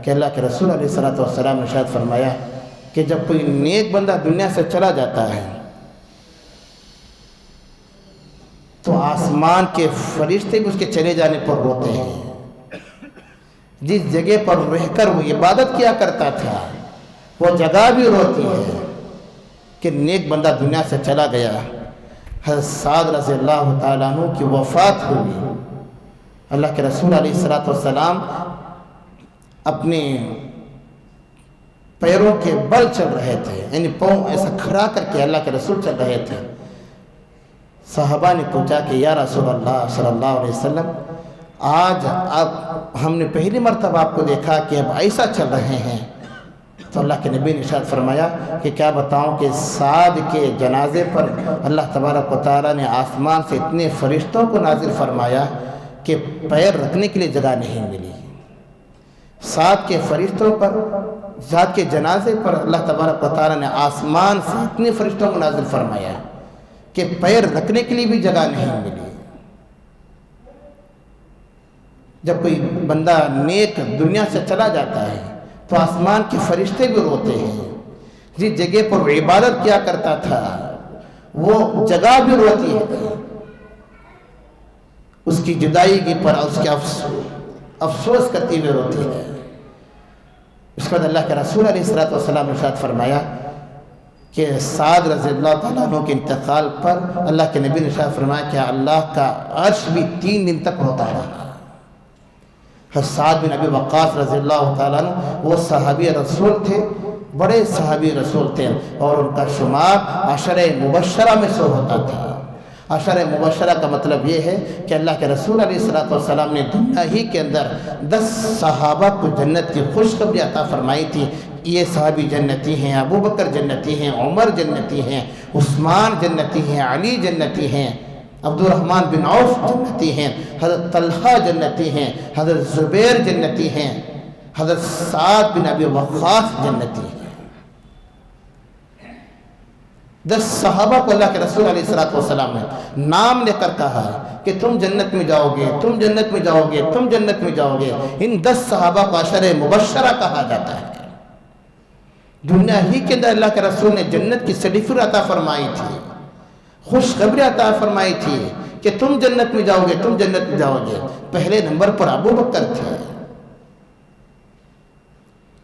کہ اللہ کے رسول علیہ الصلوۃ والسلام نے ارشاد فرمایا کہ جب کوئی نیک بندہ دنیا سے چلا جاتا ہے تو آسمان کے فرشتے بھی اس کے چلے جانے پر روتے ہیں۔ جس جگہ پر رہ کر وہ عبادت کیا کرتا تھا وہ جگہ بھی روتی ہے کہ نیک بندہ دنیا سے چلا گیا۔ حضرت سعد رضی اللہ تعالیٰ عنہ کی وفات ہوئی۔ اللہ کے رسول علیہ الصلوۃ والسلام اپنے پیروں کے بل چل رہے تھے، یعنی پاؤں ایسا کھڑا کر کے اللہ کے رسول چل رہے تھے۔ صحابہ نے پوچھا کہ یا رسول اللہ صلی اللہ علیہ وسلم، آج ہم نے پہلی مرتبہ آپ کو دیکھا کہ اب ایسا چل رہے ہیں۔ تو اللہ کے نبی نے ارشاد فرمایا کہ کیا بتاؤں کہ سعد کے جنازے پر اللہ تبارک و تعالیٰ نے آسمان سے اتنے فرشتوں کو نازل فرمایا کہ پیر رکھنے کے لیے جگہ نہیں ملی۔ سعد کے فرشتوں پر، سعد کے جنازے پر اللہ تبارک و تعالیٰ نے آسمان سے اتنے فرشتوں کو نازل فرمایا کہ پیر رکھنے کے لیے بھی جگہ نہیں ملی۔ جب کوئی بندہ نیک دنیا سے چلا جاتا ہے تو آسمان کے فرشتے بھی روتے ہیں۔ جس جگہ پر وہ عبادت کیا کرتا تھا وہ جگہ بھی روتی ہے، اس کی جدائی کی پر اس کے افسوس کرتی ہوئے روتی ہے۔ اس کے بعد اللہ کے رسول علیہ الصلوۃ والسلام نے ارشاد فرمایا کہ سعد رضی اللہ تعالیٰ عنہ کے انتقال پر اللہ کے نبی نے ارشاد فرمایا کہ اللہ کا عرش بھی 3 دن تک روتا رہا۔ سعد بن ابی وقاص رضی اللہ تعالیٰ عنہ وہ صحابی رسول تھے، بڑے صحابی رسول تھے، اور ان کا شمار عشرہ مبشرہ میں سے ہوتا تھا۔ عشرہ مبشرہ کا مطلب یہ ہے کہ اللہ کے رسول علیہ الصلوۃ والسلام نے دنیا ہی کے اندر 10 صحابہ کو جنت کی خوشخبری عطا فرمائی تھی۔ یہ صحابی جنتی ہیں، ابو بکر جنتی ہیں، عمر جنتی ہیں، عثمان جنتی ہیں، علی جنتی ہیں، عبد الرحمن بن عوف جنتی ہیں، حضرت طلحہ جنتی ہیں، حضرت زبیر جنتی ہیں، حضرت سعد بن ابی وقاص جنتی ہیں۔ 10 صحابہ کو اللہ کے رسول علیہ الصلوۃ والسلام نے نام لے کر کہا کہ تم جنت میں جاؤ گے، تم جنت میں جاؤ گے، تم جنت میں جاؤ گے۔ ان 10 صحابہ کو عشرہ مبشرہ کہا جاتا ہے۔ دنیا ہی کے اندر اللہ کے رسول نے جنت کی سرٹیفکیٹ عطا فرمائی تھی، خوشخبری عطا فرمائی تھی کہ تم جنت میں جاؤ گے، تم جنت میں جاؤ گے۔ پہلے نمبر پر ابو بکر تھے۔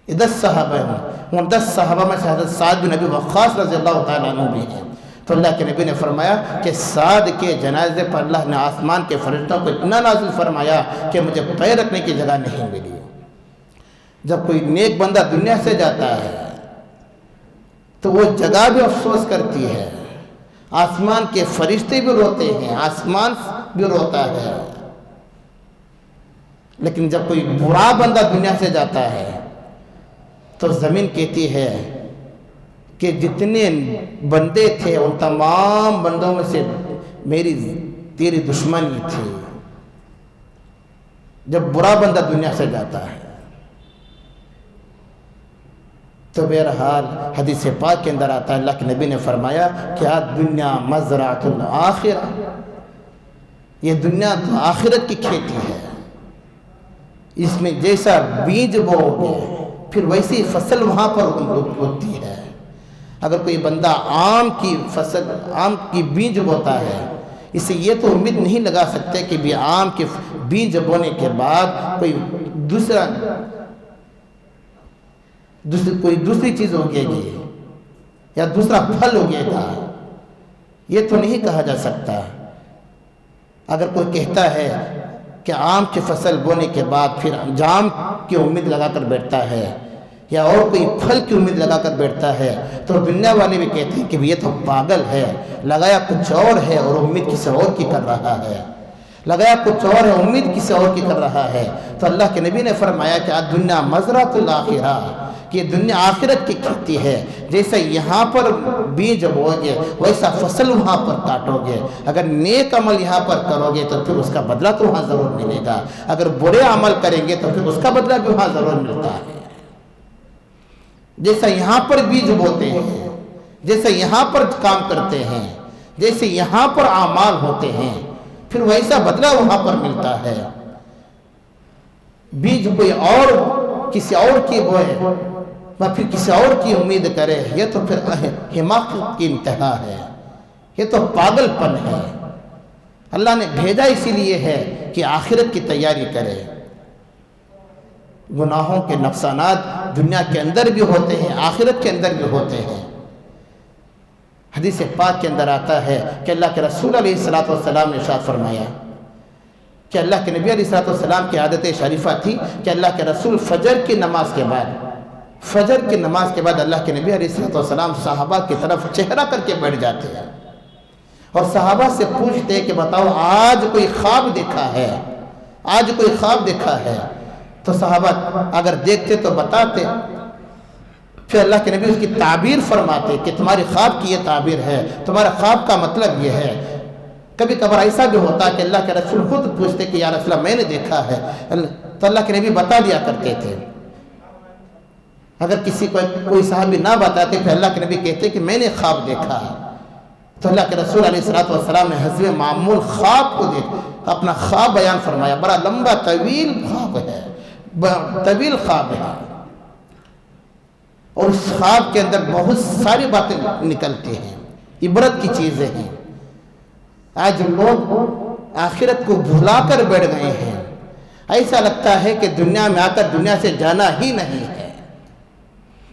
یہ 10 صحابہ ہیں، ان 10 صحابہ میں سے حضرت سعد بن ابی وقاص رضی اللہ تعالیٰ عنہ بھی ہیں۔ تو اللہ کے نبی نے فرمایا کہ سعد کے جنازے پر اللہ نے آسمان کے فرشتوں کو اتنا نازل فرمایا کہ مجھے پیر رکھنے کی جگہ نہیں ملی۔ جب کوئی نیک بندہ دنیا سے جاتا ہے تو وہ جگہ بھی افسوس کرتی ہے، آسمان کے فرشتے بھی روتے ہیں، آسمان بھی روتا ہے۔ لیکن جب کوئی برا بندہ دنیا سے جاتا ہے تو زمین کہتی ہے کہ جتنے بندے تھے ان تمام بندوں میں سے تیری دشمنی تھی۔ جب برا بندہ دنیا سے جاتا ہے تو بہرحال حدیث پاک کے اندر آتا ہے، اللہ کے نبی نے فرمایا کہ دنیا مزرعۃ الآخرہ، یہ دنیا تو آخرت کی کھیتی ہے، اس میں جیسا بیج بو گے پھر ویسی فصل وہاں پر ہوتی ہے۔ اگر کوئی بندہ آم کی بیج بوتا ہے، اس سے یہ تو امید نہیں لگا سکتے کہ بھی آم کے بیج بونے کے بعد کوئی دوسری چیز ہوگے گی یا دوسرا پھل ہوگے گا، یہ تو نہیں کہا جا سکتا۔ اگر کوئی کہتا ہے کہ آم کی فصل بونے کے بعد پھر جام کی امید لگا کر بیٹھتا ہے یا اور کوئی پھل کی امید لگا کر بیٹھتا ہے تو دنیا والے بھی کہتے ہیں کہ یہ تو پاگل ہے، لگایا کچھ اور ہے اور امید کسی اور کی کر رہا ہے، لگایا کچھ اور ہے امید کسی اور کی کر رہا ہے۔ تو اللہ کے نبی نے فرمایا کہ دنیا مزرعۃ الآخرہ، کہ دنیا آخرت کی کھیتی ہے، جیسا یہاں پر بیج بو گے ویسا فصل وہاں پر کاٹو گے۔ اگر نیک عمل یہاں پر کرو گے تو پھر اس کا بدلہ تو وہاں ضرور ملے گا، اگر برے عمل کریں گے تو پھر اس کا بدلہ بھی وہاں ضرور ملتا ہے۔ جیسا یہاں پر بیج بوتے ہیں، جیسا یہاں پر کام کرتے ہیں، جیسے یہاں پر اعمال ہوتے ہیں، پھر ویسا بدلہ وہاں پر ملتا ہے۔ بیج کوئی اور کسی اور کی بوئے وہ پھر کسی اور کی امید کرے، یہ تو پھر حماقت کی انتہا ہے، یہ تو پاگل پن ہے۔ اللہ نے بھیجا اسی لیے ہے کہ آخرت کی تیاری کرے۔ گناہوں کے نقصانات دنیا کے اندر بھی ہوتے ہیں، آخرت کے اندر بھی ہوتے ہیں۔ حدیث پاک کے اندر آتا ہے کہ اللہ کے رسول علیہ السلام نے ارشاد فرمایا کہ اللہ کے نبی علیہ السلام کی عادت شریفہ تھی کہ اللہ کے رسول فجر کی نماز کے بعد اللہ کے نبی علیہ السلام صحابہ کی طرف چہرہ کر کے بیٹھ جاتے ہیں اور صحابہ سے پوچھتے کہ بتاؤ آج کوئی خواب دیکھا ہے؟ تو صحابہ اگر دیکھتے تو بتاتے، پھر اللہ کے نبی اس کی تعبیر فرماتے کہ تمہاری خواب کی یہ تعبیر ہے، تمہارا خواب کا مطلب یہ ہے۔ کبھی کبھار ایسا بھی ہوتا کہ اللہ کے رسول خود پوچھتے کہ یا رسول اللہ میں نے دیکھا ہے، تو اللہ کے نبی بتا دیا کرتے تھے۔ اگر کسی کو کوئی صحابی نہ بتاتے پھر اللہ کے نبی کہتے کہ میں نے خواب دیکھا ہے، تو اللہ کے رسول علیہ السلام نے حسب معمول خواب کو اپنا خواب بیان فرمایا۔ بڑا لمبا طویل خواب ہے، اور اس خواب کے اندر بہت ساری باتیں نکلتی ہیں، عبرت کی چیزیں ہیں۔ آج لوگ آخرت کو بھلا کر بیٹھ گئے ہیں، ایسا لگتا ہے کہ دنیا میں آ کر دنیا سے جانا ہی نہیں ہے،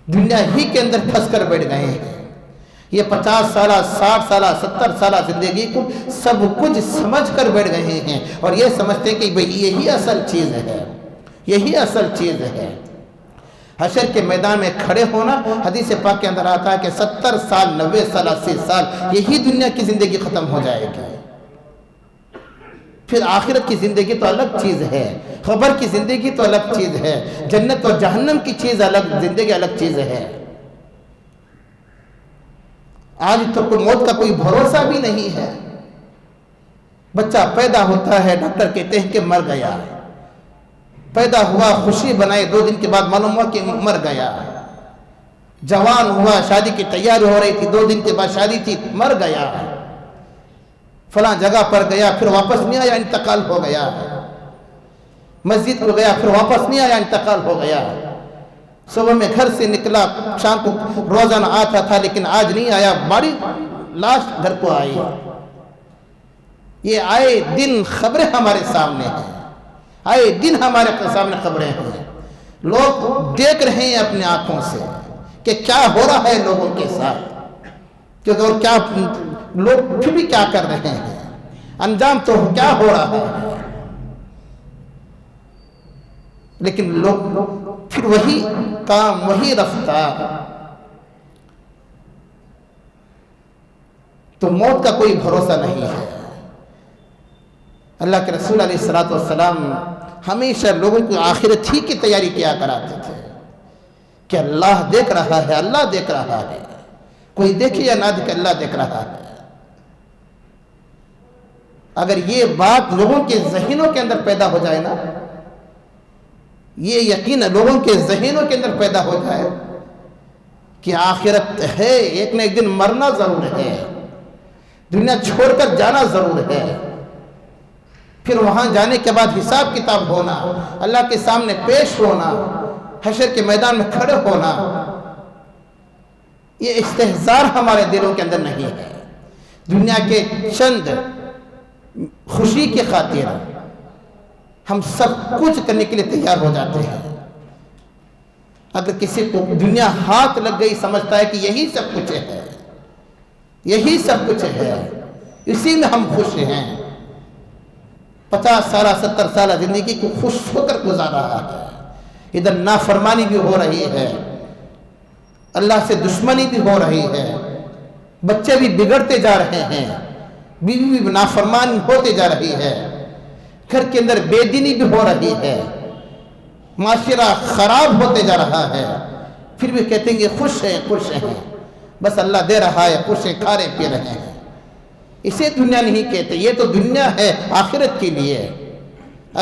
دنیا ہی کے اندر پھنس کر بیٹھ گئے ہیں۔ یہ 50 سالہ 60 سالہ 70 سالہ زندگی کو سب کچھ سمجھ کر بیٹھ گئے ہیں اور یہ سمجھتے ہیں کہ یہی اصل چیز ہے، یہی اصل چیز ہے۔ حشر کے میدان میں کھڑے ہونا، حدیث پاک کے اندر آتا ہے کہ 70 سال 90 سال 80 سال یہی دنیا کی زندگی ختم ہو جائے گی۔ پھر آخرت کی زندگی تو الگ چیز ہے، قبر کی زندگی تو الگ چیز ہے، جنت اور جہنم کی چیز الگ، زندگی الگ چیز ہے۔ آج تو موت کا کوئی بھروسہ بھی نہیں ہے۔ بچہ پیدا ہوتا ہے، ڈاکٹر کہتے ہیں کہ مر گیا، پیدا ہوا خوشی بنائے، 2 دن کے بعد معلوم ہوا کہ مر گیا۔ جوان ہوا، شادی کی تیاری ہو رہی تھی، 2 دن کے بعد شادی تھی، مر گیا۔ فلاں جگہ پر گیا، پھر واپس نہیں آیا، انتقال ہو گیا۔ مسجد کو گیا، پھر واپس نہیں آیا، انتقال ہو گیا۔ صبح میں گھر سے نکلا، شام کو روزانہ آتا تھا لیکن آج نہیں آیا، بڑی لاش گھر کو آئی۔ یہ آئے دن خبریں ہمارے سامنے ہیں، آئے دن ہمارے سامنے خبریں ہیں۔ لوگ دیکھ رہے ہیں اپنے آنکھوں سے کہ کیا ہو رہا ہے لوگوں کے ساتھ، اور کیا لوگ پھر بھی کیا کر رہے ہیں، انجام تو کیا ہو رہا ہے۔ لیکن لوگ پھر وہی کام، وہی رفتار۔ تو موت کا کوئی بھروسہ نہیں ہے۔ اللہ کے رسول علیہ السلام ہمیشہ لوگوں کو آخرت ہی کی تیاری کیا کراتے تھے کہ اللہ دیکھ رہا ہے، اللہ دیکھ رہا ہے، کوئی دیکھے یا نہ دیکھے، اللہ دیکھ رہا ہے۔ اگر یہ بات لوگوں کے ذہنوں کے اندر پیدا ہو جائے نا، یہ یقین لوگوں کے ذہنوں کے اندر پیدا ہو جائے کہ آخرت ہے، ایک نہ ایک دن مرنا ضرور ہے، دنیا چھوڑ کر جانا ضرور ہے، پھر وہاں جانے کے بعد حساب کتاب ہونا، اللہ کے سامنے پیش ہونا، حشر کے میدان میں کھڑے ہونا، یہ استحضار ہمارے دلوں کے اندر نہیں ہے۔ دنیا کے چند خوشی کی خاطر ہم سب کچھ کرنے کے لیے تیار ہو جاتے ہیں۔ اگر کسی کو دنیا ہاتھ لگ گئی، سمجھتا ہے کہ یہی سب کچھ ہے، یہی سب کچھ ہے، اسی میں ہم خوش ہیں۔ 50 سالہ 70 سالہ زندگی کو خوش ہو کر گزار رہا ہے، ادھر نافرمانی بھی ہو رہی ہے، اللہ سے دشمنی بھی ہو رہی ہے، بچے بھی بگڑتے جا رہے ہیں، بیوی بھی نافرمان ہوتے جا رہی ہے، گھر کے اندر بے دینی بھی ہو رہی ہے، معاشرہ خراب ہوتے جا رہا ہے، پھر بھی کہتے ہیں کہ خوش ہیں، خوش ہیں، بس اللہ دے رہا ہے، خوش ہیں، کھا رہے پی رہے ہیں۔ اسے دنیا نہیں کہتے، یہ تو دنیا ہے آخرت کے لیے۔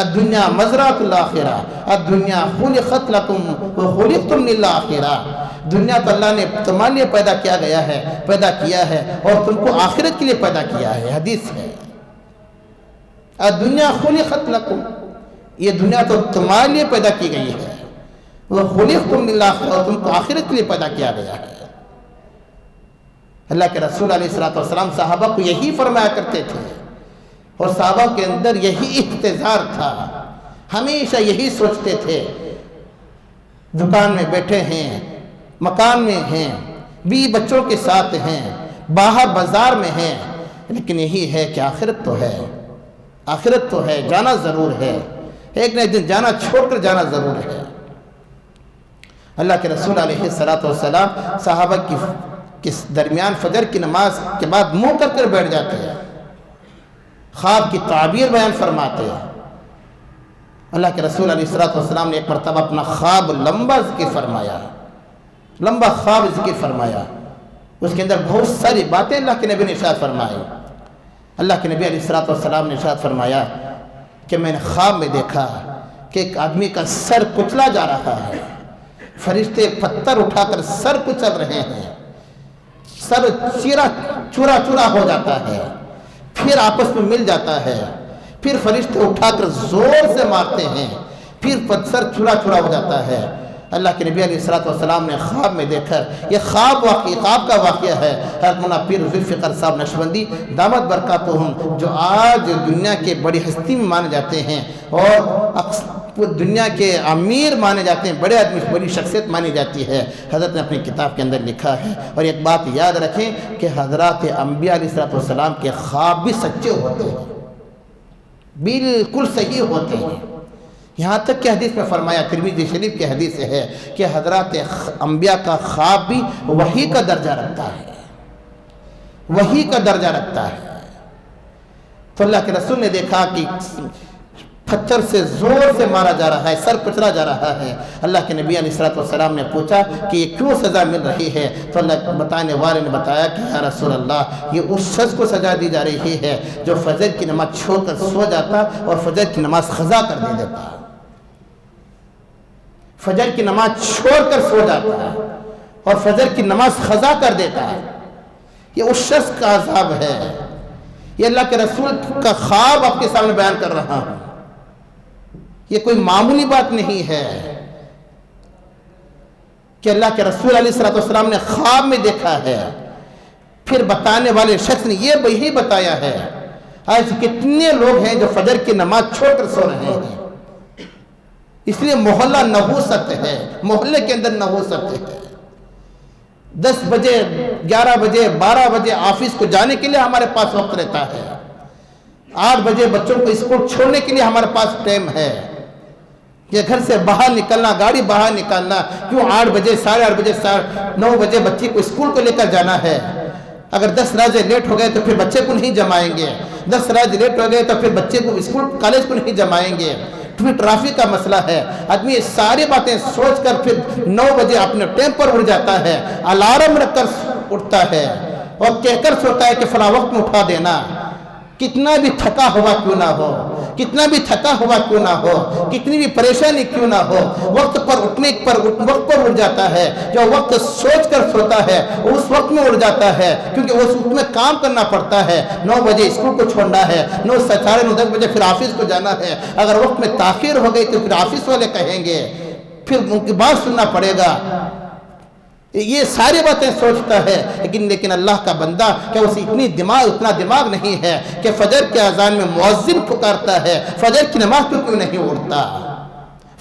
الدنیا مزرعۃ الآخرہ، الدنیا خلقت لکم وخلقتم للآخرہ۔ دنیا تو اللہ نے تمہارے لیے پیدا کیا ہے اور تم کو آخرت کے لیے پیدا کیا ہے، حدیث ہے۔ الدنیا خلقت لکم، یہ دنیا تو تمہارے لیے پیدا کی گئی ہے، وَخُلِقْتُمْ لِلْآخِرَةِ، اور تم کو آخرت کے لیے پیدا کیا گیا ہے۔ اللہ کے رسول علیہ السلام صحابہ کو یہی فرمایا کرتے تھے، اور صحابہ کے اندر یہی احتضار تھا، ہمیشہ یہی سوچتے تھے، دکان میں بیٹھے ہیں، مکان میں ہیں، بیوی بچوں کے ساتھ ہیں، باہر بازار میں ہیں، لیکن یہی ہے کہ آخرت تو ہے، آخرت تو ہے، جانا ضرور ہے، ایک نہ ایک دن جانا چھوڑ کر جانا ضرور ہے۔ اللہ کے رسول علیہ السلام صحابہ کے درمیان فجر کی نماز کے بعد منہ کر کر بیٹھ جاتے ہیں، خواب کی تعبیر بیان فرماتے ہیں۔ اللہ کے رسول علیہ السلام نے ایک مرتبہ اپنا خواب لمبا ذکر فرمایا، لمبا خواب ذکر فرمایا، اس کے اندر بہت ساری باتیں اللہ کے نبی نے ارشاد فرمائی۔ اللہ کے نبی علیہ السلام نے ارشاد فرمایا کہ میں نے خواب میں دیکھا کہ ایک آدمی کا سر کچلا جا رہا ہے، فرشتے پتھر اٹھا کر سر کچل رہے ہیں، سر چورا چورا ہو جاتا ہے، پھر آپس میں مل جاتا ہے، پھر فرشتے اٹھا کر زور سے مارتے ہیں، پھر سر چورا چورا ہو جاتا ہے۔ اللہ کے نبی علیہ السلام نے خواب میں دیکھا، یہ خواب کا واقعہ ہے۔ حضرت مولانا پیر ذوالفقار صاحب نقشبندی دامت برکاتہم، جو آج دنیا کے بڑی ہستی میں مانے جاتے ہیں اور دنیا کے امیر مانے جاتے ہیں، بڑے آدمی، بڑی شخصیت مانی جاتی ہے، حضرت نے اپنی کتاب کے اندر لکھا ہے۔ اور ایک بات یاد رکھیں کہ حضرات انبیاء علیہ السلام کے خواب بھی سچے ہوتے ہیں، بالکل صحیح ہوتے ہیں۔ یہاں تک کہ حدیث میں فرمایا، ترمذی شریف کی حدیث ہے کہ حضرات انبیاء کا خواب بھی وحی کا درجہ رکھتا ہے، وحی کا درجہ رکھتا ہے۔ تو اللہ کے رسول نے دیکھا کہ پتھر سے زور سے مارا جا رہا ہے، سر کچلا جا رہا ہے۔ اللہ کے نبی علیہ السلام نے پوچھا کہ یہ کیوں سزا مل رہی ہے؟ تو اللہ بتانے والے نے بتایا کہ یا رسول اللہ، یہ اس شخص کو سزا دی جا رہی ہے جو فجر کی نماز چھوڑ کر سو جاتا اور فجر کی نماز قضا کر دے دیتا، فجر کی نماز چھوڑ کر سو جاتا ہے اور فجر کی نماز قضا کر دیتا ہے، یہ اس شخص کا عذاب ہے۔ یہ اللہ کے رسول کا خواب آپ کے سامنے بیان کر رہا ہوں، یہ کوئی معمولی بات نہیں ہے کہ اللہ کے رسول علیہ السلام نے خواب میں دیکھا ہے، پھر بتانے والے شخص نے یہی بتایا ہے۔ آج کتنے لوگ ہیں جو فجر کی نماز چھوڑ کر سو رہے ہیں، اس لیے محلہ نحوست ہے، محلے کے اندر نحوست ہے۔ 10 بجے 11 بجے 12 بجے آفس کو جانے کے لیے ہمارے پاس وقت رہتا ہے، 8 بجے بچوں کو اسکول چھوڑنے کے لیے ہمارے پاس ٹائم ہے، یہ گھر سے باہر نکلنا، گاڑی باہر نکالنا، کیوں 8 بجے 8:30 بجے 9 بجے بچی کو اسکول کو لے کر جانا ہے۔ اگر 10 راجے لیٹ ہو گئے تو پھر بچے کو نہیں جمائیں گے، 10 راجے لیٹ ہو گئے تو پھر بچے کو اسکول کالج کو نہیں جمائیں گے، پھر ٹرافک کا مسئلہ ہے۔ آدمی یہ ساری باتیں سوچ کر پھر 9 بجے اپنے ٹائم پر اٹھ جاتا ہے، الارم رکھ کر اٹھتا ہے اور کہہ کر سوتا ہے کہ فلاں وقت میں اٹھا دینا، کتنا بھی تھکا ہوا کیوں نہ ہو، کتنا بھی تھکا ہوا کیوں نہ ہو، کتنی بھی پریشانی کیوں نہ ہو، وقت پر اٹھنے پر وقت پر اٹھ جاتا ہے۔ جو وقت سوچ کر سوتا ہے اس وقت میں اٹھ جاتا ہے، کیونکہ اس وقت میں کام کرنا پڑتا ہے۔ 9 بجے اسکول کو چھوڑنا ہے، 9 ساڑھے 9 10 بجے پھر آفس کو جانا ہے۔ اگر وقت میں تاخیر ہو گئی تو پھر آفس والے کہیں گے، پھر ان کی بات سننا پڑے گا۔ یہ ساری باتیں سوچتا ہے، لیکن اللہ کا بندہ کیا اسے اتنا دماغ نہیں ہے کہ فجر کے اذان میں مؤذن پکارتا ہے، فجر کی نماز کو کیوں نہیں اڑتا،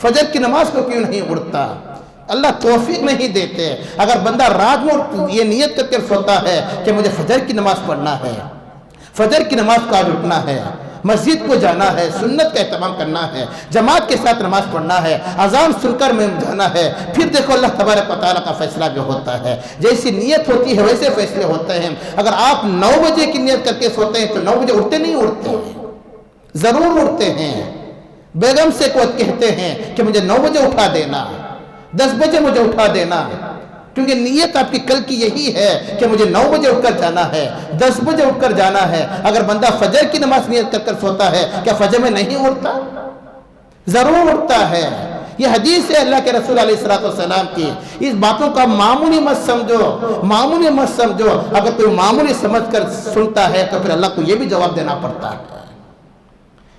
فجر کی نماز کو کیوں نہیں اڑتا؟ اللہ توفیق نہیں دیتے۔ اگر بندہ رات میں یہ نیت کر کے سوتا ہے کہ مجھے فجر کی نماز پڑھنا ہے، فجر کی نماز کو آج اٹھنا ہے، مسجد کو جانا ہے، سنت کا اہتمام کرنا ہے، جماعت کے ساتھ نماز پڑھنا ہے، اذان سن کر میں جانا ہے، پھر دیکھو اللہ تبارک و تعالیٰ کا فیصلہ بھی ہوتا ہے۔ جیسی نیت ہوتی ہے ویسے فیصلے ہوتے ہیں۔ اگر آپ 9 بجے کی نیت کر کے سوتے ہیں تو 9 بجے اٹھتے نہیں، اٹھتے ضرور اٹھتے ہیں۔ بیگم سے کو کہتے ہیں کہ مجھے 9 بجے اٹھا دینا، 10 بجے مجھے اٹھا دینا، کیونکہ نیت آپ کی کل کی یہی ہے کہ مجھے 9 بجے اٹھ کر جانا ہے، 10 بجے اٹھ کر جانا ہے۔ اگر بندہ فجر کی نماز نیت کر سوتا ہے، کیا فجر میں نہیں اٹھتا؟ ضرور اٹھتا ہے۔ یہ حدیث ہے اللہ کے رسول علیہ السلام کی۔ اس باتوں کا معمولی مت سمجھو، معمولی مت سمجھو۔ اگر کوئی معمولی سمجھ کر سنتا ہے تو پھر اللہ کو یہ بھی جواب دینا پڑتا ہے۔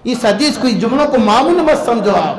اس حدیث کو، اس جملوں کو معمولی مت سمجھو آپ۔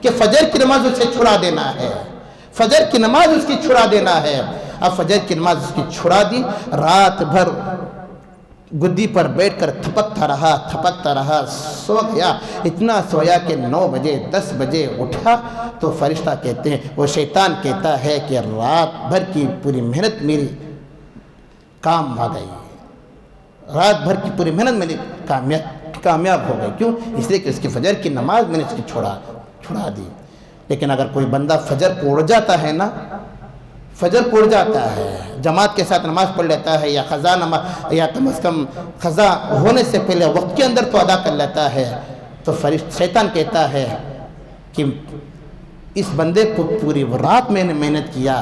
کہ فجر کی نماز اسے چھڑا دینا ہے، فجر کی نماز اس کی چھڑا دینا ہے۔ اب فجر کی نماز اس کی چھڑا دی، رات بھر گدی پر بیٹھ کر تھپکتا رہا، سو گیا، اتنا سویا کہ 9 بجے 10 بجے اٹھا تو فرشتہ کہتے ہیں، وہ شیطان کہتا ہے کہ رات بھر کی پوری محنت میری کام آ گئی، رات بھر کی پوری محنت میری کامیاب ہو گئی۔ کیوں؟ اس لیے کہ اس کی فجر کی نماز میں نے اس کی چھڑا دی۔ لیکن اگر کوئی بندہ فجر کو اڑ جاتا ہے نا، فجر کو اڑ جاتا ہے، جماعت کے ساتھ نماز پڑھ لیتا ہے، یا قضا نماز، یا کم از کم قضا ہونے سے پہلے وقت کے اندر تو ادا کر لیتا ہے، تو شیطان کہتا ہے کہ اس بندے کو پوری رات میں نے محنت کیا،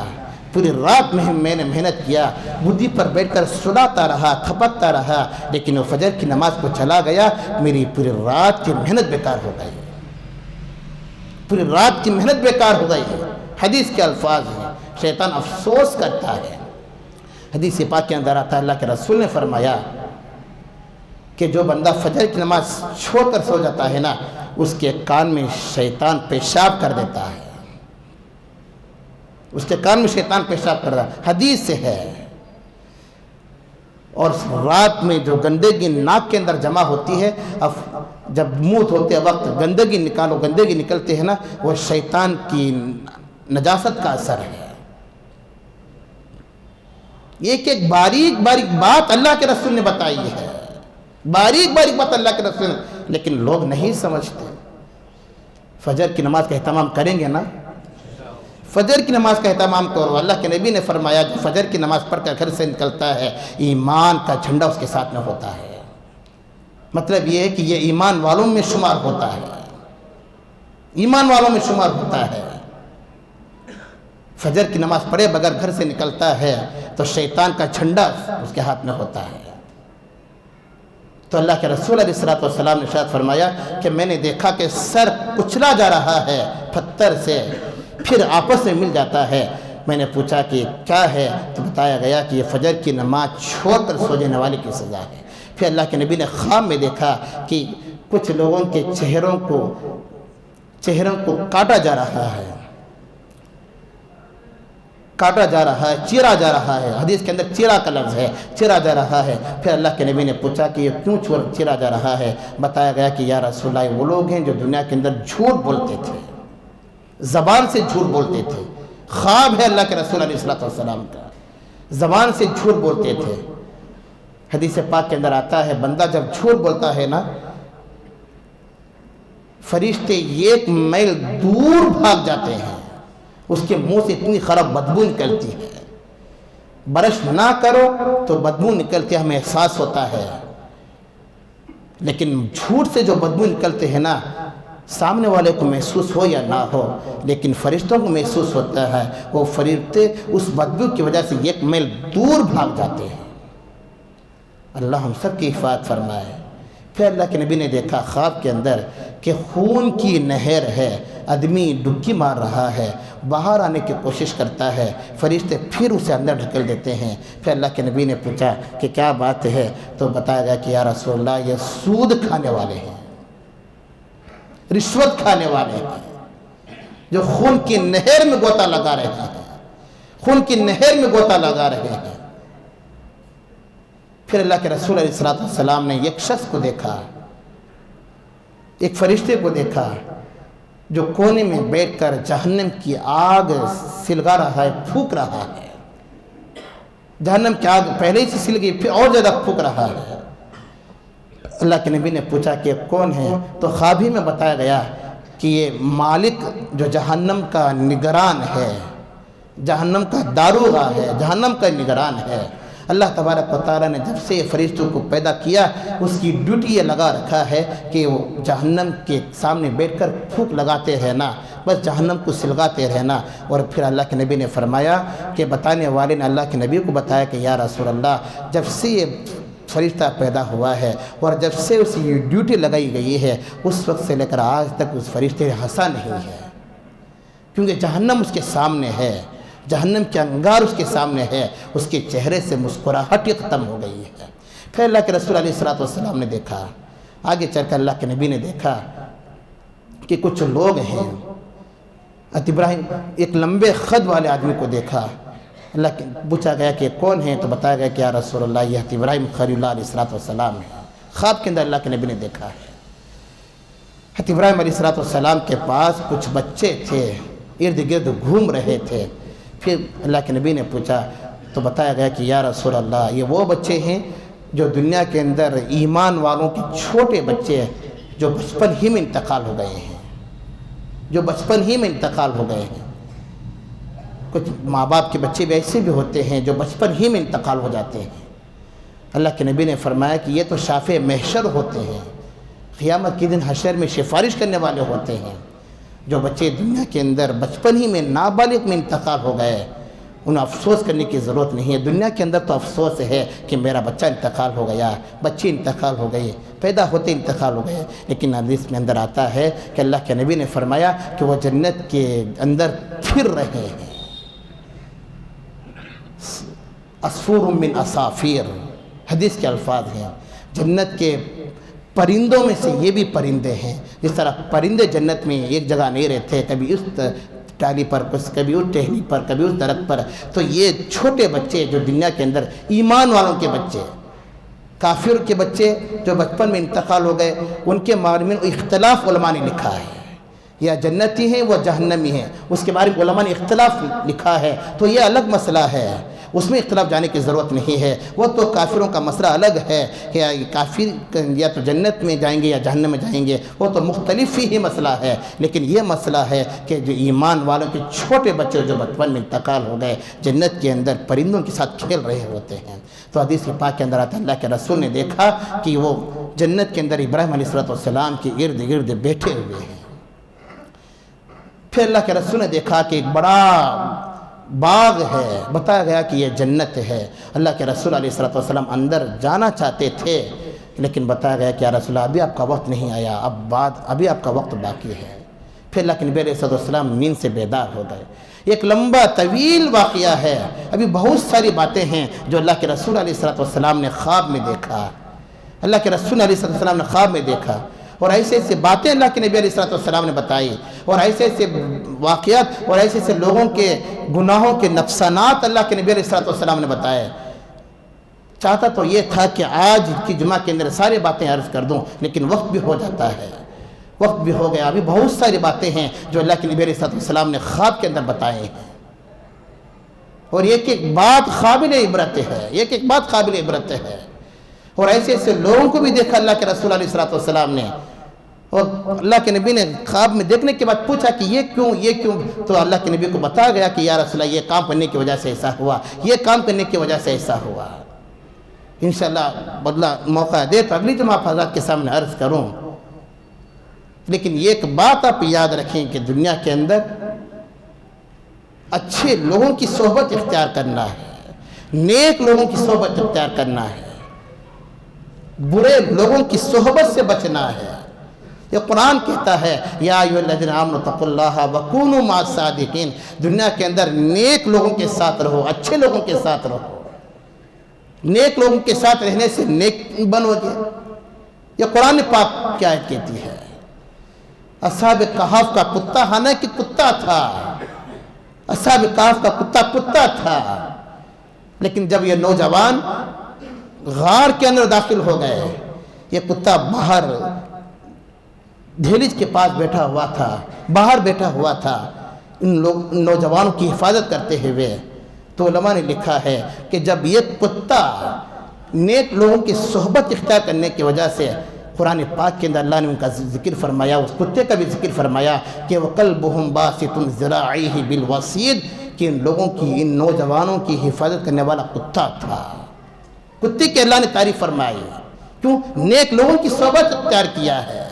پوری رات میں نے محنت کیا، گدی پر بیٹھ کر سلاتا رہا، تھپکتا رہا، لیکن وہ فجر کی نماز کو چلا گیا، میری پوری رات کی محنت بیکار ہو گئی، پوری رات کی محنت بیکار ہو گئی۔ حدیث کے الفاظ ہیں، شیطان افسوس کرتا ہے۔ حدیث پاک کے اندر آتا ہے، اللہ کے رسول نے فرمایا کہ جو بندہ فجر کی نماز چھوڑ کر سو جاتا ہے نا، اس کے کان میں شیطان پیشاب کر دیتا ہے، اس کے کان میں شیطان پیشاب کر رہا ہے، حدیث سے ہے۔ اور رات میں جو گندگی ناک کے اندر جمع ہوتی ہے، اب جب منہ دھوتے وقت گندگی نکلتے ہیں نا، وہ شیطان کی نجاست کا اثر ہے۔ ایک باریک بات اللہ کے رسول نے بتائی ہے، باریک بات اللہ کے رسول نے، لیکن لوگ نہیں سمجھتے۔ فجر کی نماز کا اہتمام کریں گے نا، فجر کی نماز کا اہتمام کرو۔ اللہ کے نبی نے فرمایا جو فجر کی نماز پڑھ کر گھر سے نکلتا ہے، ایمان کا جھنڈا اس کے ساتھ میں ہوتا ہے۔ مطلب یہ ہے کہ یہ ایمان والوں میں شمار ہوتا ہے، ایمان والوں میں شمار ہوتا ہے۔ فجر کی نماز پڑھے بغیر گھر سے نکلتا ہے تو شیطان کا جھنڈا اس کے ہاتھ میں ہوتا ہے۔ تو اللہ کے رسول علیہ السلام نے ارشاد فرمایا کہ میں نے دیکھا کہ سر کچلا جا رہا ہے پتھر سے، پھر آپس میں مل جاتا ہے۔ میں نے پوچھا کہ کیا ہے، تو بتایا گیا کہ یہ فجر کی نماز چھوڑ کر سو جانے والے کی سزا ہے۔ پھر اللہ کے نبی نے خواب میں دیکھا کہ کچھ لوگوں کے چہروں کو کاٹا جا رہا ہے، چیرا جا رہا ہے۔ حدیث کے اندر چیرا کا لفظ ہے، چیرا جا رہا ہے۔ پھر اللہ کے نبی نے پوچھا کہ یہ کیوں چیرا جا رہا ہے؟ بتایا گیا کہ یا رسول اللہ، وہ لوگ ہیں جو دنیا کے اندر جھوٹ بولتے تھے، زبان سے جھوٹ بولتے تھے۔ خواب ہے اللہ کے رسول علیہ السلام کا، زبان سے جھوٹ بولتے تھے۔ حدیث پاک کے اندر آتا ہے بندہ جب جھوٹ بولتا ہے نا، فرشتے 1 میل دور بھاگ جاتے ہیں، اس کے منہ سے اتنی خراب بدبو نکلتی ہے، برش نہ کرو تو بدبو نکلتی ہے، ہمیں احساس ہوتا ہے۔ لیکن جھوٹ سے جو بدبو نکلتے ہیں نا، سامنے والے کو محسوس ہو یا نہ ہو، لیکن فرشتوں کو محسوس ہوتا ہے۔ وہ فرشتے اس بدبو کی وجہ سے 1 میل دور بھاگ جاتے ہیں۔ اللہ ہم سب کی حفاظت فرمائے۔ پھر اللہ کے نبی نے دیکھا خواب کے اندر کہ خون کی نہر ہے، آدمی ڈبکی مار رہا ہے، باہر آنے کی کوشش کرتا ہے، فرشتے پھر اسے اندر ڈھکیل دیتے ہیں۔ پھر اللہ کے نبی نے پوچھا کہ کیا بات ہے، تو بتایا گیا کہ یا رسول اللہ، یہ سود کھانے والے ہیں، رشوت کھانے والے ہیں، جو خون کی نہر میں غوطہ لگا رہے ہیں، خون کی نہر میں غوطہ لگا رہے ہیں۔ پھر اللہ کے رسول علیہ السلام نے ایک شخص کو دیکھا، ایک فرشتے کو دیکھا جو کونے میں بیٹھ کر جہنم کی آگ سلگا رہا ہے، پھونک رہا ہے۔ جہنم کی آگ پہلے ہی سے سل گئی، پھر اور زیادہ پھونک رہا ہے۔ اللہ کے نبی نے پوچھا کہ کون ہے، تو خواب ہی میں بتایا گیا کہ یہ مالک جو جہنم کا نگران ہے، جہنم کا داروغہ ہے، جہنم کا نگران ہے۔ اللہ تبارک و تعالیٰ نے جب سے فرشتوں کو پیدا کیا، اس کی ڈیوٹی یہ لگا رکھا ہے کہ وہ جہنم کے سامنے بیٹھ کر پھونک لگاتے رہنا، بس جہنم کو سلگاتے رہنا۔ اور پھر اللہ کے نبی نے فرمایا کہ بتانے والے نے اللہ کے نبی کو بتایا کہ یا رسول اللہ، جب سے یہ فرشتہ پیدا ہوا ہے اور جب سے اس کی ڈیوٹی لگائی گئی ہے، اس وقت سے لے کر آج تک اس فرشتے نے ہنسا نہیں ہے، کیونکہ جہنم اس کے سامنے ہے، جہنم کے انگار اس کے سامنے ہے، اس کے چہرے سے مسکراہٹ ختم ہو گئی ہے۔ پھر اللہ کے رسول علیہ السلام نے دیکھا، آگے چل کر اللہ کے نبی نے دیکھا کہ کچھ لوگ ہیں حضرت ابراہیم ایک لمبے خد والے آدمی کو دیکھا، اللہ کے پوچھا گیا کہ کون ہے، تو بتایا گیا کہ یا رسول اللہ یہ حضرت ابراہیم خلیل اللہ علیہ السلام ہے۔ خواب کے اندر اللہ کے نبی نے دیکھا ہے۔ حضرت ابراہیم علیہ السلام کے پاس کچھ بچے تھے، ارد گرد گھوم رہے تھے۔ پھر اللہ کے نبی نے پوچھا تو بتایا گیا کہ یا رسول اللہ یہ وہ بچے ہیں جو دنیا کے اندر ایمان والوں کے چھوٹے بچے ہیں جو بچپن ہی میں انتقال ہو گئے ہیں، جو بچپن ہی میں انتقال ہو گئے ہیں۔ کچھ ماں باپ کے بچے بھی ایسے بھی ہوتے ہیں جو بچپن ہی میں انتقال ہو جاتے ہیں۔ اللہ کے نبی نے فرمایا کہ یہ تو شافع محشر ہوتے ہیں، قیامت کے دن حشر میں سفارش کرنے والے ہوتے ہیں۔ جو بچے دنیا کے اندر بچپن ہی میں نابالغ میں انتقال ہو گئے انہیں افسوس کرنے کی ضرورت نہیں ہے۔ دنیا کے اندر تو افسوس ہے کہ میرا بچہ انتقال ہو گیا، بچی انتقال ہو گئی، پیدا ہوتے انتقال ہو گئے، لیکن حدیث میں اندر آتا ہے کہ اللہ کے نبی نے فرمایا کہ وہ جنت کے اندر پھر رہے ہیں، عصفور من عصافیر، حدیث کے الفاظ ہیں۔ جنت کے پرندوں میں سے یہ بھی پرندے ہیں، جس طرح پرندے جنت میں ایک جگہ نہیں رہتے، کبھی اس ٹالی پر، کبھی اس ٹہنی پر، کبھی اس درخت پر، تو یہ چھوٹے بچے جو دنیا کے اندر ایمان والوں کے بچے، کافر کے بچے جو بچپن میں انتقال ہو گئے، ان کے بارے میں اختلاف علماء نے لکھا ہے، یا جنتی ہیں وہ جہنمی ہیں، اس کے بارے میں علماء نے اختلاف لکھا ہے، تو یہ الگ مسئلہ ہے، اس میں اختلاف جانے کی ضرورت نہیں ہے۔ وہ تو کافروں کا مسئلہ الگ ہے کہ کافر یا تو جنت میں جائیں گے یا جہنم میں جائیں گے، وہ تو مختلف ہی مسئلہ ہے، لیکن یہ مسئلہ ہے کہ جو ایمان والوں کے چھوٹے بچے جو بچپن میں انتقال ہو گئے جنت کے اندر پرندوں کے ساتھ کھیل رہے ہوتے ہیں۔ تو حدیث پاک کے اندر آتا ہے اللہ کے رسول نے دیکھا کہ وہ جنت کے اندر ابراہیم علیہ السلام کے ارد گرد بیٹھے ہوئے ہیں۔ پھر اللہ کے رسول نے دیکھا کہ ایک بڑا باغ ہے، بتایا گیا کہ یہ جنت ہے۔ اللہ کے رسول علیہ السلام اندر جانا چاہتے تھے، لیکن بتایا گیا کہ یا رسول اللہ ابھی آپ کا وقت نہیں آیا، ابھی آپ کا وقت باقی ہے۔ پھر اللہ کے نبی علیہ السلام نیند سے بیدار ہو گئے۔ ایک لمبا طویل واقعہ ہے، ابھی بہت ساری باتیں ہیں جو اللہ کے رسول علیہ السلام نے خواب میں دیکھا، اللہ کے رسول علیہ السلام نے خواب میں دیکھا، اور ایسے ایسے باتیں اللہ کے نبی علیہ السلام نے بتائی، اور ایسے ایسے واقعات اور ایسے ایسے لوگوں کے گناہوں کے نقصانات اللہ کے نبی علیہ السلام نے بتائے۔ چاہتا تو یہ تھا کہ آج کی جمعہ کے اندر ساری باتیں عرض کر دوں، لیکن وقت بھی ہو جاتا ہے، وقت بھی ہو گیا۔ ابھی بہت ساری باتیں ہیں جو اللہ کے نبی علیہ السلام نے خواب کے اندر بتائے ہیں، اور ایک ایک بات قابل عبرت ہے، ایک ایک بات قابل عبرت ہے۔ اور ایسے ایسے لوگوں کو بھی دیکھا اللہ کے رسول علیہ السلام نے، اور اللہ کے نبی نے خواب میں دیکھنے کے بعد پوچھا کہ یہ کیوں، تو اللہ کے نبی کو بتایا گیا کہ یا رسول اللہ یہ کام کرنے کی وجہ سے ایسا ہوا، یہ کام کرنے کی وجہ سے ایسا ہوا۔ انشاءاللہ بدلہ موقع دے تو اگلی جمعہ حضرات کے سامنے عرض کروں، لیکن ایک بات آپ یاد رکھیں کہ دنیا کے اندر اچھے لوگوں کی صحبت اختیار کرنا ہے، نیک لوگوں کی صحبت اختیار کرنا ہے، برے لوگوں کی صحبت سے بچنا ہے۔ یہ قرآن کہتا ہے یا ایھا الذین آمنوا اتقوا اللہ وکونوا مع الصادقین، دنیا کے اندر نیک لوگوں کے ساتھ رہو، اچھے لوگوں کے ساتھ رہو، نیک لوگوں کے ساتھ رہنے سے نیک بنو گے۔ یہ قرآن پاک کی آیت کہتی ہے۔ اصحاب کہف کا کتا حالانکہ کتا تھا، اصحاب کہف کا کتا تھا، لیکن جب یہ نوجوان غار کے اندر داخل ہو گئے، یہ کتا باہر دہلیز کے پاس بیٹھا ہوا تھا، باہر بیٹھا ہوا تھا ان نوجوانوں کی حفاظت کرتے ہوئے۔ تو علماء نے لکھا ہے کہ جب یہ کتا نیک لوگوں کی صحبت اختیار کرنے کی وجہ سے، قرآن پاک کے اندر اللہ نے ان کا ذکر فرمایا، اس کتے کا بھی ذکر فرمایا کہ وَقَلْبُهُمْ بَاسِطٌ ذِرَاعِهِ بِالْوَصِيدِ، کہ ان لوگوں کی، ان نوجوانوں کی حفاظت کرنے والا کتا تھا۔ کتے کی اللہ نے تعریف فرمائی، کیوں؟ نیک لوگوں کی صحبت اختیار کیا ہے۔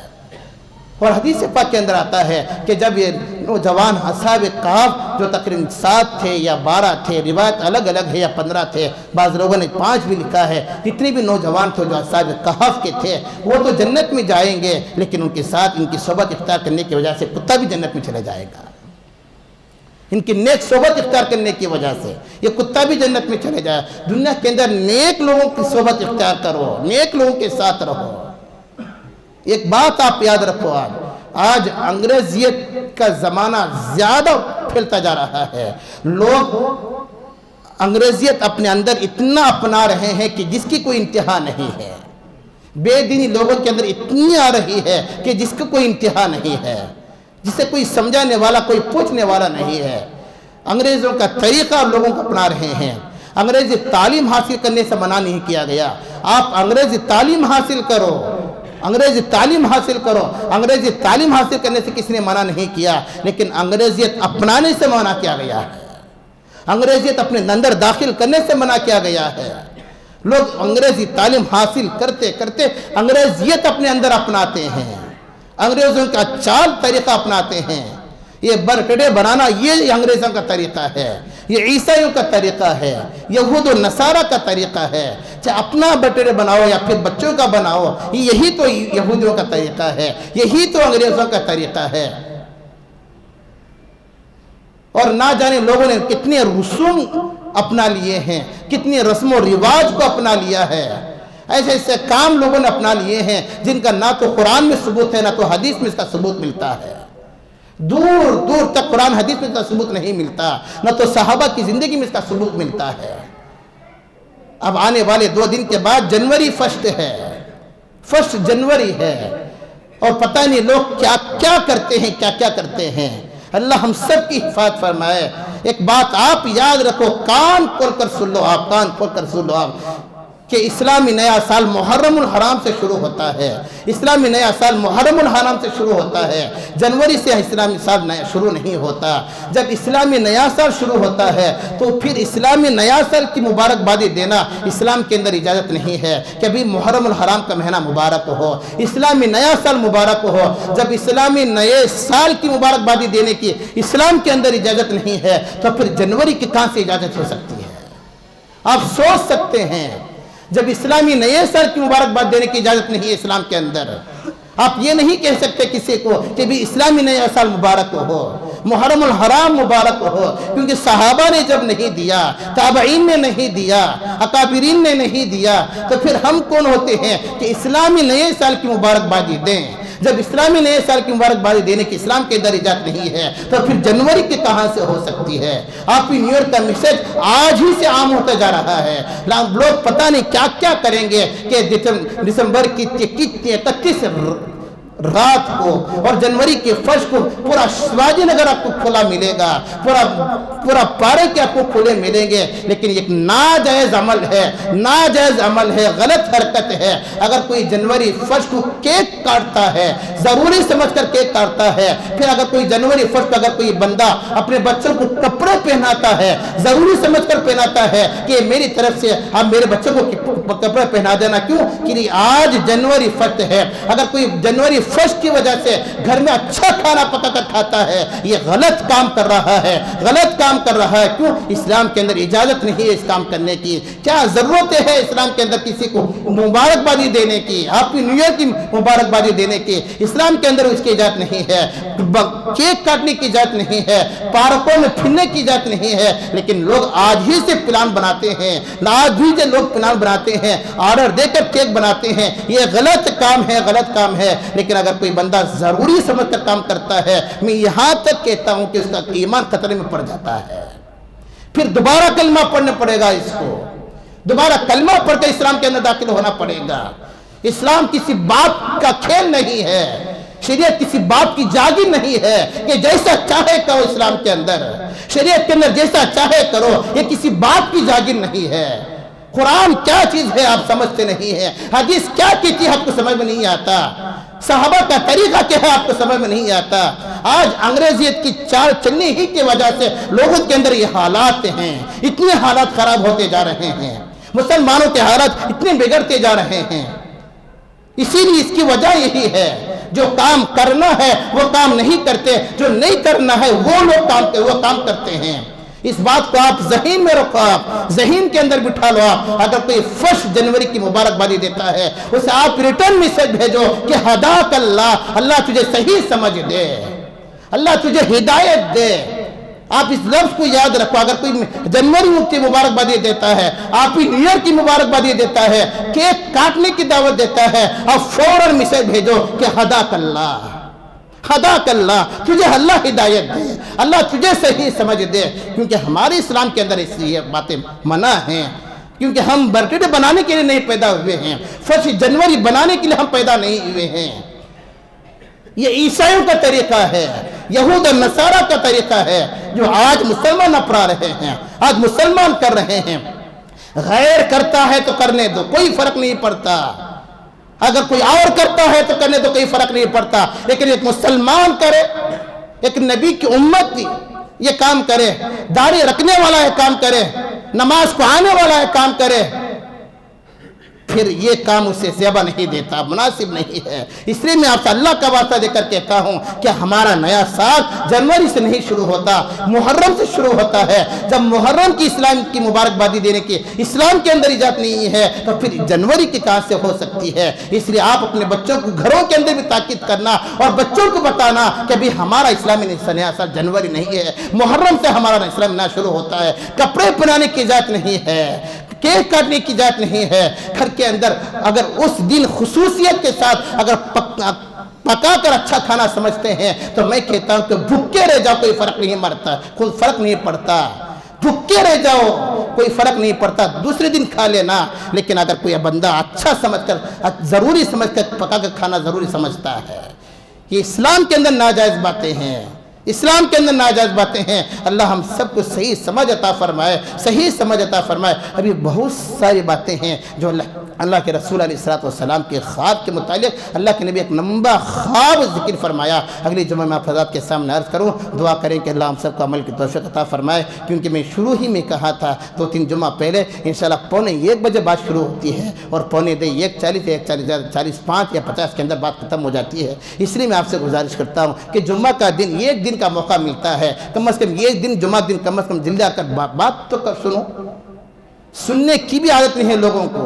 اور حدیث پاک کے اندر آتا ہے کہ جب یہ نوجوان اصحاب کہف جو تقریباً 7 تھے یا 12 تھے، روایت الگ الگ ہے، یا 15 تھے، بعض لوگوں نے 5 بھی لکھا ہے، جتنے بھی نوجوان تھے جو اصحاب کہف کے تھے وہ تو جنت میں جائیں گے، لیکن ان کے ساتھ ان کی صحبت اختیار کرنے کی وجہ سے کتا بھی جنت میں چلے جائے گا۔ ان کی نیک صحبت اختیار کرنے کی وجہ سے یہ کتا بھی جنت میں چلے جائے۔ دنیا کے اندر نیک لوگوں کی صحبت اختیار کرو، نیک لوگوں کے ساتھ رہو۔ ایک بات آپ یاد رکھو، آج انگریزیت کا زمانہ زیادہ پھیلتا جا رہا ہے. لوگ انگریزیت اپنے اندر اتنا اپنا رہے ہیں کہ جس کی کوئی انتہا نہیں ہے. بے دینی لوگوں کے اندر اتنی آ رہی ہے کہ جس کا کوئی انتہا نہیں ہے, جسے کوئی سمجھانے والا, کوئی پوچھنے والا نہیں ہے. انگریزوں کا طریقہ لوگوں کو اپنا رہے ہیں. انگریزی تعلیم حاصل کرنے سے منع نہیں کیا گیا. آپ انگریزی تعلیم حاصل کرو, انگریزی تعلیم حاصل کرو. انگریزی تعلیم حاصل کرنے سے کسی نے منع نہیں کیا, لیکن انگریزیت اپنانے سے منع کیا گیا ہے. انگریزیت اپنے اندر داخل کرنے سے منع کیا گیا ہے. لوگ انگریزی تعلیم حاصل کرتے کرتے انگریزیت اپنے اندر اپناتے ہیں, انگریزوں کا چال طریقہ اپناتے ہیں. یہ برتھ ڈے بنانا یہ انگریزوں کا طریقہ ہے, یہ عیسائیوں کا طریقہ ہے, یہود و نصارہ کا طریقہ ہے. چاہے اپنا برتھ ڈے بناؤ یا پھر بچوں کا بناؤ, یہی تو یہودیوں کا طریقہ ہے, یہی تو انگریزوں کا طریقہ ہے. اور نہ جانے لوگوں نے کتنے رسوم اپنا لیے ہیں, کتنے رسم و رواج کو اپنا لیا ہے. ایسے ایسے کام لوگوں نے اپنا لیے ہیں جن کا نہ تو قرآن میں ثبوت ہے, نہ تو حدیث میں اس کا ثبوت ملتا ہے. دور دور تک قرآن حدیث میں اس کا ثبوت نہیں ملتا, نہ تو صحابہ کی زندگی میں اس کا ثبوت ملتا ہے. اب آنے والے 2 دن کے بعد جنوری فرسٹ ہے, 1 جنوری ہے, اور پتہ نہیں لوگ کیا کیا کرتے ہیں, کیا کیا کرتے ہیں. اللہ ہم سب کی حفاظت فرمائے. ایک بات آپ یاد رکھو, کان کھول کر سن لو آپ, کان کھول کر سن لو آپ, کہ اسلامی نیا سال محرم الحرام سے شروع ہوتا ہے. اسلامی نیا سال محرم الحرام سے شروع ہوتا ہے. جنوری سے اسلامی سال نیا شروع نہیں ہوتا. جب اسلامی نیا سال شروع ہوتا ہے تو پھر اسلامی نیا سال کی مبارکبادی دینا اسلام کے اندر اجازت نہیں ہے کہ ابھی محرم الحرام کا مہینہ مبارک ہو, اسلامی نیا سال مبارک ہو. جب اسلامی نئے سال کی مبارکبادی دینے کی اسلام کے اندر اجازت نہیں ہے تو پھر جنوری کی کہاں سے اجازت ہو سکتی ہے؟ آپ سوچ سکتے ہیں, جب اسلامی نئے سال کی مبارکباد دینے کی اجازت نہیں ہے اسلام کے اندر, آپ یہ نہیں کہہ سکتے کسی کو کہ بھی اسلامی نیا سال مبارک ہو, محرم الحرام مبارک ہو, کیونکہ صحابہ نے جب نہیں دیا, تابعین نے نہیں دیا, اکابرین نے نہیں دیا, تو پھر ہم کون ہوتے ہیں کہ اسلامی نئے سال کی مبارکبادی دیں؟ جب اسلامی نئے سال کی مبارکبادی دینے کی اسلام کے اندر اجازت نہیں ہے تو پھر جنوری کی کہاں سے ہو سکتی ہے؟ آپ کی نیو ایئر کا میسج آج ہی سے عام ہوتا جا رہا ہے. لوگ پتہ نہیں کیا کیا کریں گے کہ دسمبر کی 31 رات کو اور جنوری کے فرسٹ کو پورا شیواجی نگر آپ کو کھلا ملے گا, پورا پارک آپ کو کھلے ملیں گے. لیکن ایک ناجائز عمل ہے, ناجائز عمل ہے, غلط حرکت ہے. اگر کوئی جنوری فرسٹ کو کیک کاٹتا ہے, ضروری سمجھ کر کیک کاٹتا ہے, پھر اگر کوئی جنوری فرسٹ کو اگر کوئی بندہ اپنے بچوں کو کپڑے پہناتا ہے, ضروری سمجھ کر پہناتا ہے کہ میری طرف سے آپ میرے بچوں کو کپڑے پہنا دینا, کیوں کہ آج جنوری فرسٹ ہے. اگر کوئی جنوری فرسٹ کی وجہ سے گھر میں اچھا کھانا پکا کر کھاتا ہے, یہ غلط کام کر رہا ہے, غلط کام کر رہا ہے. کیوں؟ اسلام کے اندر اجازت نہیں ہے اس کام کرنے کی. کیا ضرورت ہے اسلام کے اندر کسی کو مبارکبادی دینے کی, آپ کی نیو ایئر کی مبارکبادی دینے کی؟ اسلام کے اندر اس کی اجازت نہیں ہے. کیک کاٹنے کی اجازت نہیں ہے, پارکوں میں پھرنے کی اجازت نہیں ہے. لیکن لوگ آج ہی سے پلان بناتے ہیں, آج ہی سے لوگ پلان بناتے ہیں, آرڈر دے کر کیک بناتے ہیں. یہ غلط کام ہے, غلط کام ہے. لیکن اگر کوئی بندہ ضروری سمجھ کر کام کرتا ہے, میں یہاں تک کہتا ہوں کہ اس کا ایمان خطرے میں پڑ جاتا ہے. پھر دوبارہ کلمہ پڑھنا پڑے گا, اس کو دوبارہ کلمہ پڑھ کے اسلام کے اندر داخل ہونا پڑے گا. اسلام کسی باپ کا کھیل نہیں ہے, شریعت کسی باپ کی جاگیر نہیں ہے کہ جیسا چاہے کرو. اسلام کے اندر, شریعت کے اندر جیسا چاہے کرو, یہ کسی باپ کی جاگیر نہیں ہے. قرآن کیا چیز ہے آپ سمجھتے نہیں ہیں, حدیث کیا کہتی ہے آپ کو سمجھ میں نہیں آتا, صحابہ کا طریقہ کیا ہے آپ کو سمجھ میں نہیں آتا. آج انگریزیت کی چال چلنے ہی کی وجہ سے لوگوں کے اندر یہ حالات ہیں, اتنے حالات خراب ہوتے جا رہے ہیں, مسلمانوں کے حالات اتنے بگڑتے جا رہے ہیں. اسی لیے اس کی وجہ یہی ہے, جو کام کرنا ہے وہ کام نہیں کرتے, جو نہیں کرنا ہے وہ لوگ کام کرتے ہیں. اس بات کو آپ ذہن میں رکھو, آپ ذہن کے اندر بٹھا لو. اگر کوئی 1 جنوری کی مبارکبادی دیتا ہے, اسے آپ ریٹرن میسج بھیجو کہ ہداک اللہ, اللہ تجھے صحیح سمجھ دے, اللہ تجھے ہدایت دے. آپ اس لفظ کو یاد رکھو. اگر کوئی جنوری کی مبارکبادی دیتا ہے, آپ کی نیو ایئر کی مبارکبادی دیتا ہے, کیک کاٹنے کی دعوت دیتا ہے, آپ فوراً میسج بھیجو کہ ہداک اللہ, ہداک اللہ، تجھے اللہ ہدایت دے، اللہ تجھے صحیح سمجھ دے، کیونکہ ہمارے اسلام کے اندر اس لیے باتیں منع ہیں، کیونکہ ہم برتھ ڈے بنانے کے لیے نہیں پیدا ہوئے ہیں، 1 جنوری بنانے کے لیے ہم پیدا نہیں ہوئے ہیں۔ یہ عیسائیوں کا طریقہ ہے، یہود اور نصارہ کا طریقہ ہے، جو آج مسلمان اپنا رہے ہیں، آج مسلمان کر رہے ہیں۔ غیر کرتا ہے تو کرنے دو، کوئی فرق نہیں پڑتا، اگر کوئی اور کرتا ہے تو کرنے دو، کوئی فرق نہیں پڑتا، لیکن ایک مسلمان کرے، ایک نبی کی امت یہ کام کرے، داڑھی رکھنے والا یہ کام کرے، نماز کو آنے والا یہ کام کرے، پھر یہ کام اسے زیبا نہیں دیتا، مناسب نہیں ہے۔ اس لیے میں آپ سے اللہ کا واسطہ دے کر کہتا ہوں کہ ہمارا نیا سال جنوری سے نہیں شروع ہوتا، محرم سے شروع ہوتا ہے۔ جب محرم کی اسلام کی مبارکبادی دینے کی اسلام کے اندر اجازت نہیں ہے تو پھر جنوری کی کہاں سے ہو سکتی ہے؟ اس لیے آپ اپنے بچوں کو گھروں کے اندر بھی تاکید کرنا اور بچوں کو بتانا کہ بھی ہمارا اسلامی نیا سال جنوری نہیں ہے، محرم سے ہمارا اسلامی نیا شروع ہوتا ہے۔ کپڑے پہنانے کی اجازت نہیں ہے، کیک کاٹنے کی اجازت نہیں ہے۔ گھر کے اندر اگر اس دن خصوصیت کے ساتھ اگر پکا کر اچھا کھانا سمجھتے ہیں تو میں کہتا ہوں کہ بھوکے رہ جاؤ، کوئی فرق نہیں مرتا، کوئی فرق نہیں پڑتا، بھوکے رہ جاؤ، کوئی فرق نہیں پڑتا، دوسرے دن کھا لینا۔ لیکن اگر کوئی بندہ اچھا سمجھ کر، ضروری سمجھ کر پکا کر کھانا ضروری سمجھتا ہے، یہ اسلام کے اندر ناجائز باتیں ہیں، اسلام کے اندر ناجائز باتیں ہیں۔ اللہ ہم سب کو صحیح سمجھ عطا فرمائے، صحیح سمجھ عطا فرمائے۔ ابھی بہت ساری باتیں ہیں جو اللہ کے رسول علیہ السلام کے خواب کے متعلق اللہ کے نبی ایک لمبا خواب ذکر فرمایا، اگلی جمعہ میں آپ حضرات کے سامنے عرض کروں۔ دعا کریں کہ اللہ ہم سب کو عمل کی توفیق عطا فرمائے، کیونکہ میں شروع ہی میں کہا تھا 2-3 جمعہ پہلے انشاءاللہ 1:45 بجے بات شروع ہوتی ہے اور 1:40 5 یا 50 کے اندر بات ختم ہو جاتی ہے۔ اس لیے میں آپ سے گزارش کرتا ہوں کہ جمعہ کا دن ایک دن کا موقع ملتا ہے، کم از کم ایک دن جمعہ دن کم از کم جلدی آ کر بات تو کر سنو۔ سننے کی بھی عادت نہیں ہے لوگوں کو،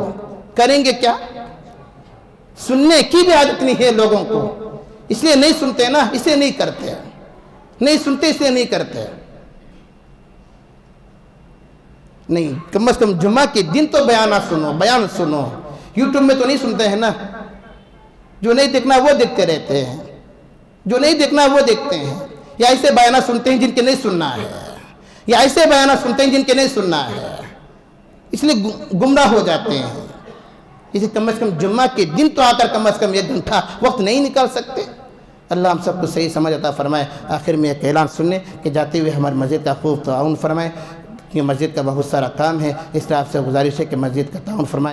کریں گے کیا؟ سننے کی بھی عادت نہیں ہے لوگوں کو، اس لیے نہیں سنتے نا، اس لیے نہیں کرتے، نہیں سنتے اس لیے نہیں کرتے۔ نہیں، کم از کم جمعہ کے دن تو بیان سنو۔ یوٹیوب میں تو نہیں سنتے ہیں نا، جو نہیں دیکھنا وہ دیکھتے رہتے ہیں، جو نہیں دیکھنا وہ دیکھتے ہیں، یا ایسے بیانات سنتے ہیں جن کے نہیں سننا ہے، یا ایسے بیانات سنتے ہیں جن کے نہیں سننا ہے، اس لیے گمراہ ہو جاتے ہیں۔ اسے کم از کم جمعہ کے دن تو آ کر کم از کم 1 گھنٹہ وقت نہیں نکال سکتے؟ اللہ ہم سب کو صحیح سمجھ عطا فرمائے۔ آخر میں ایک اعلان سننے کہ جاتے ہوئے ہماری مسجد کا خوب تعاون فرمائے، کیونکہ مسجد کا بہت سارا کام ہے، اس لیے آپ سے گزارش ہے کہ مسجد کا تعاون فرمائے۔